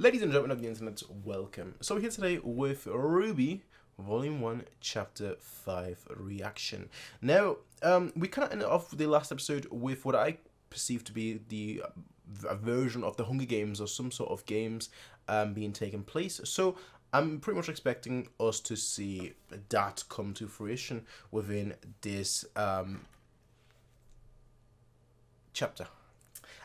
Ladies and gentlemen of the internet, welcome. So we're here today with RWBY Volume 1 Chapter 5 reaction. Now, we kind of ended off the last episode with what I perceive to be a version of the Hunger Games or some sort of games being taken place. So I'm pretty much expecting us to see that come to fruition within this chapter.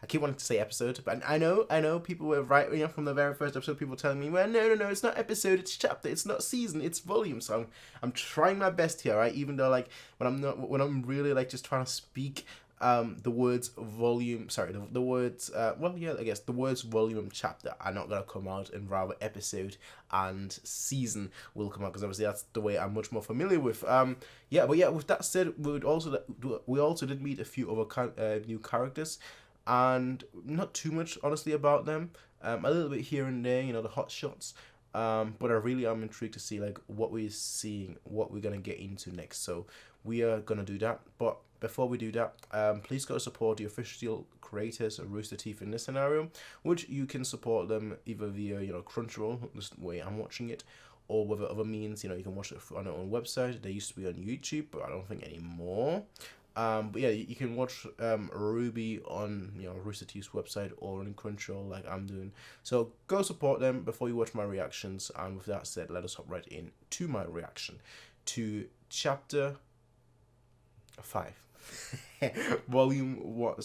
I keep wanting to say episode, but I know people were right, from the very first episode, people telling me, well, no, it's not episode, it's chapter, it's not season, it's volume. So I'm trying my best here, right? Even though when I'm really just trying to speak the words volume, the words the words volume and chapter are not gonna come out, and rather episode and season will come out, because obviously that's the way I'm much more familiar with. With that said, we also did meet a few other new characters. And not too much, honestly, about them. A little bit here and there, the hot shots. But I really am intrigued to see what we're seeing, what we're gonna get into next. So we are gonna do that. But before we do that, please go support the official creators of Rooster Teeth in this scenario, which you can support them either via Crunchyroll, this way I'm watching it, or with other means. You can watch it on their own website. They used to be on YouTube, but I don't think anymore. But yeah, you can watch RWBY on Rooster Teeth's website or on Crunchyroll like I'm doing. So go support them before you watch my reactions. And with that said, let us hop right in to my reaction to Chapter 5, Volume 1,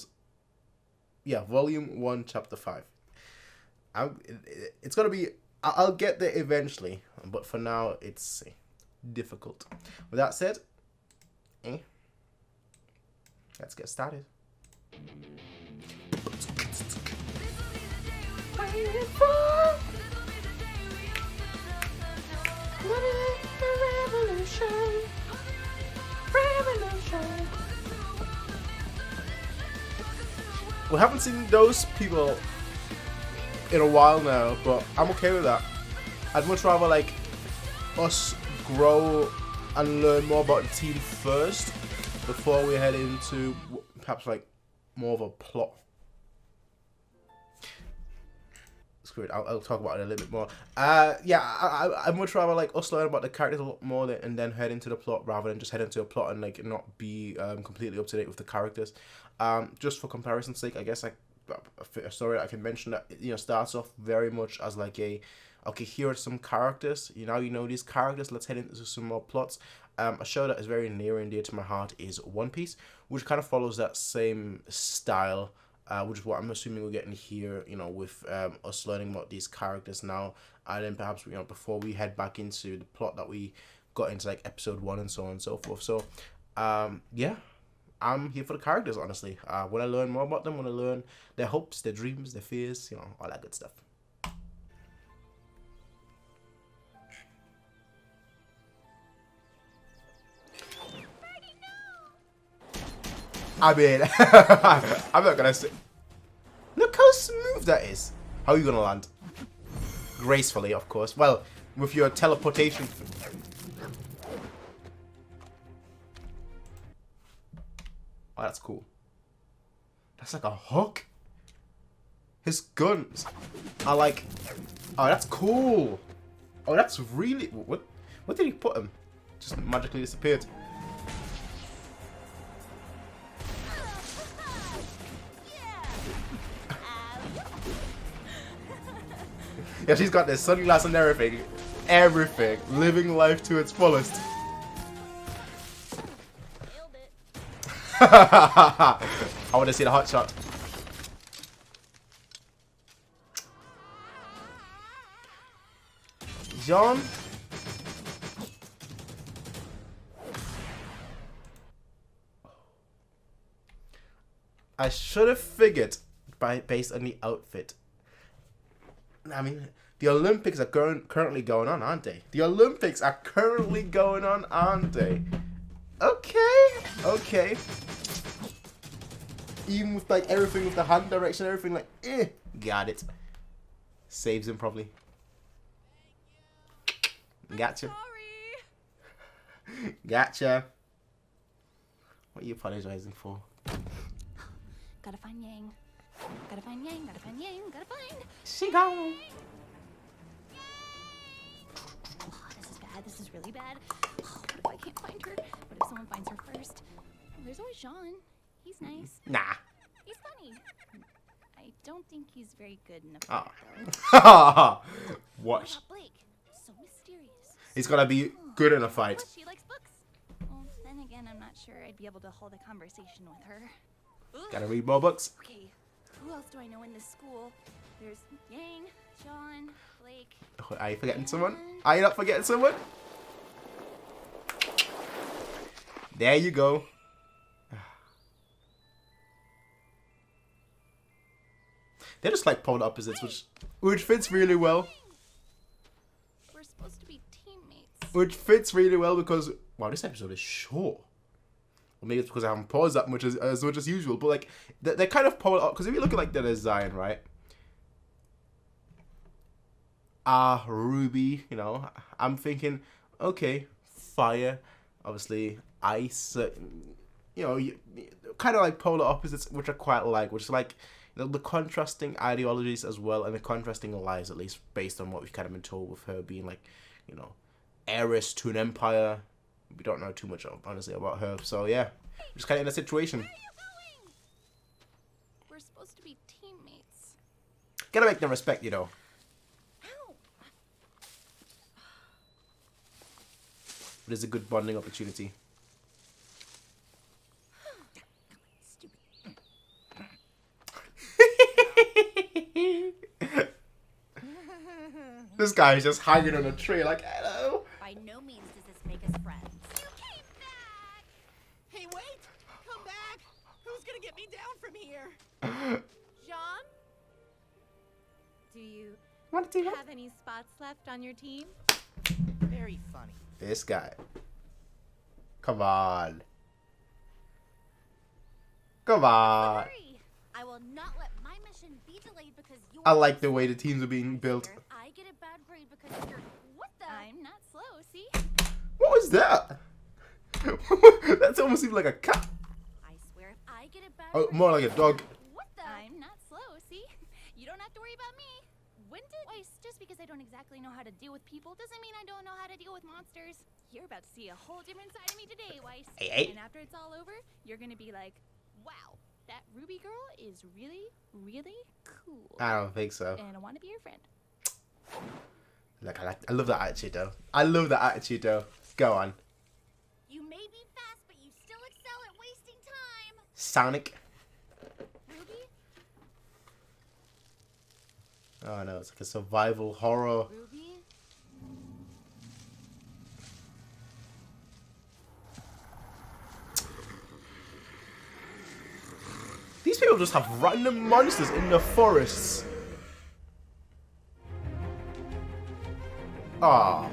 Chapter 5. It's gonna be. I'll get there eventually, but for now it's difficult. With that said, let's get started. We haven't seen those people in a while now, but I'm okay with that. I'd much rather us grow and learn more about the team first before we head into perhaps more of a plot. Screw it, I'll talk about it a little bit more. I'd much rather us learn about the characters a lot more and then head into the plot, rather than just head into a plot and not be completely up to date with the characters. Just for comparison's sake, I guess a story I can mention that starts off very much as okay, here are some characters. You know these characters. Let's head into some more plots. A show that is very near and dear to my heart is One Piece, which kind of follows that same style, which is what I'm assuming we're getting here. With us learning about these characters now, and then perhaps before we head back into the plot that we got into episode 1 and so on and so forth. So yeah. I'm here for the characters, honestly. When I learn more about them, when I learn their hopes, their dreams, their fears, all that good stuff. I mean, I'm not gonna say. Look how smooth that is. How are you gonna land? Gracefully, of course. Well, with your teleportation. Oh, that's cool. That's like a hook. His guns are oh, that's cool. Oh, that's really. What did he put him? Just magically disappeared. Yeah, she's got this sunglass and everything. Everything. Living life to its fullest. I want to see the hot shot. John. I should have figured based on the outfit. I mean, the Olympics are currently going on, aren't they? The Olympics are currently going on, aren't they? Okay. Even with everything with the hand direction, everything got it. Saves him probably. Gotcha. Gotcha. What are you apologizing for? Gotta find Yang. Gotta find Yang. Gotta find Yang. Gotta find. She gone. someone finds her first. There's always Sean. He's nice. Nah. He's funny. I don't think he's very good in a Oh. fight, though. What What? about Blake? So mysterious. He's gotta be good in a fight. Plus, she likes books. Well, then again, I'm not sure I'd be able to hold a conversation with her. Gotta read more books. Okay, who else do I know in this school? There's Yang, Sean, Blake. Are you forgetting someone? Are you not forgetting someone? There you go. They're just like polar opposites, which fits really well. We're supposed to be teammates. Which fits really well because, wow, this episode is short. Or maybe it's because I haven't paused that much as much as usual. But like, they're kind of polar because if you look at like the design, right? RWBY, you know, I'm thinking, okay, fire, obviously, ice, you know, kind of like polar opposites, which I quite like, which is like, the contrasting ideologies as well, and the contrasting lives, at least based on what we've kind of been told with her being like, you know, heiress to an empire. We don't know too much, honestly, about her. So yeah, just kind of in a situation. Where are you going? We're supposed to be teammates. Gotta make them respect you, though. Ow! It is a good bonding opportunity. This guy is just hanging on a tree like, hello. By no means does this make us friends. You came back! Hey, wait! Come back! Who's gonna get me down from here? John? Do you What did you have any spots left on your team? Very funny. This guy. Come on. Come on. Hurry! I will not let my mission be delayed because you. I like the way the teams are being built. I get a bad grade because you're. What the? I'm not slow, see? What was that? That's almost even like a cat. I swear if I get a bad. Oh, grade, more like a dog. What the? I'm not slow, see? You don't have to worry about me. When did Weiss, just because I don't exactly know how to deal with people doesn't mean I don't know how to deal with monsters. You're about to see a whole different side of me today, Weiss. Hey. And after it's all over, you're gonna be like, wow, that Ruby girl is really, really cool. I don't think so. And I want to be your friend. Look, I love that attitude though. I love that attitude though. Go on. You may be fast, but you still excel at wasting time. Sonic. Ruby? Oh no, it's like a survival horror. Ruby? These people just have random monsters in the forests. Ah.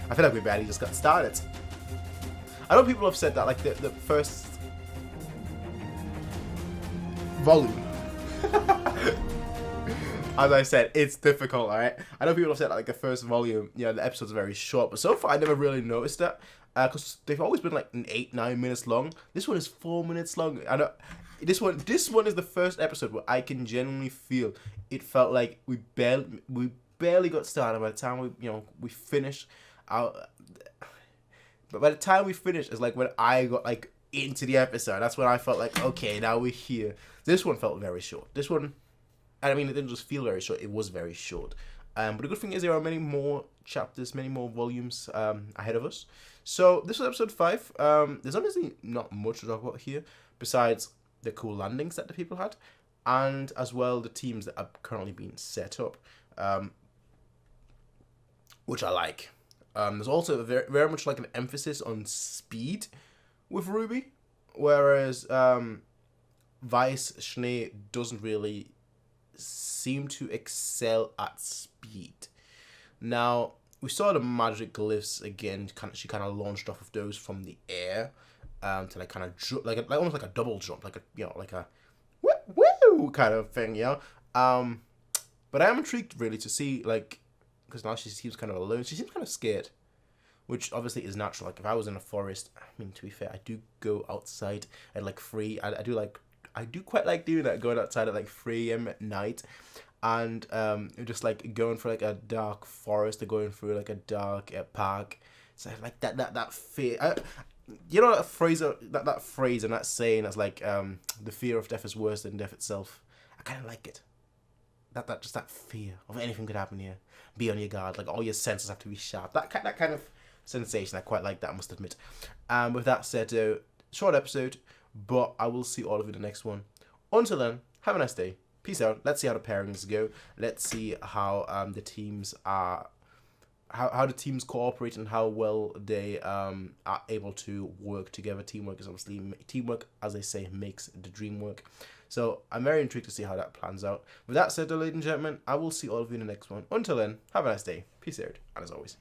I feel like we barely just got started. I know people have said that like the first volume. As I said, it's difficult, alright? I know people have said that like the first volume, you know, the episodes are very short, but so far I never really noticed that. Because they've always been like 8-9 minutes long. This one is 4 minutes long. I know this one is the first episode where I can genuinely feel it felt like we barely got started by the time we finished our. But by the time we finished, it's like when I got like into the episode. That's when I felt like, okay, now we're here. This one felt very short. This one, I mean, it didn't just feel very short. It was very short. But the good thing is there are many more chapters, many more volumes ahead of us. So this was episode 5. There's honestly not much to talk about here besides the cool landings that the people had, and as well the teams that are currently being set up, which I like. There's also very, very much like an emphasis on speed with RWBY, whereas Weiss Schnee doesn't really seem to excel at speed. Now, we saw the magic glyphs again. She kind of launched off of those from the air, to like kind of like almost like a double jump, like a woo kind of thing, But I am intrigued really to see because now she seems kind of alone. She seems kind of scared, which obviously is natural. Like if I was in a forest, I mean, to be fair, I do go outside at like 3. I do quite like doing that, going outside at like 3 a.m. at night. And just like going for like a dark forest or going through like a dark park So like that fear. You know that phrase and that saying that's like the fear of death is worse than death itself. I kind of like it. That fear of anything could happen here. Be on your guard. Like all your senses have to be sharp. That kind of sensation. I quite like that. I must admit. With that said, short episode, but I will see all of you in the next one. Until then, have a nice day. Peace out. Let's see how the pairings go. Let's see how the teams are. How the teams cooperate and how well they are able to work together. Teamwork, as they say, makes the dream work. So I'm very intrigued to see how that plans out. With that said, ladies and gentlemen, I will see all of you in the next one. Until then, have a nice day. Peace out, and as always,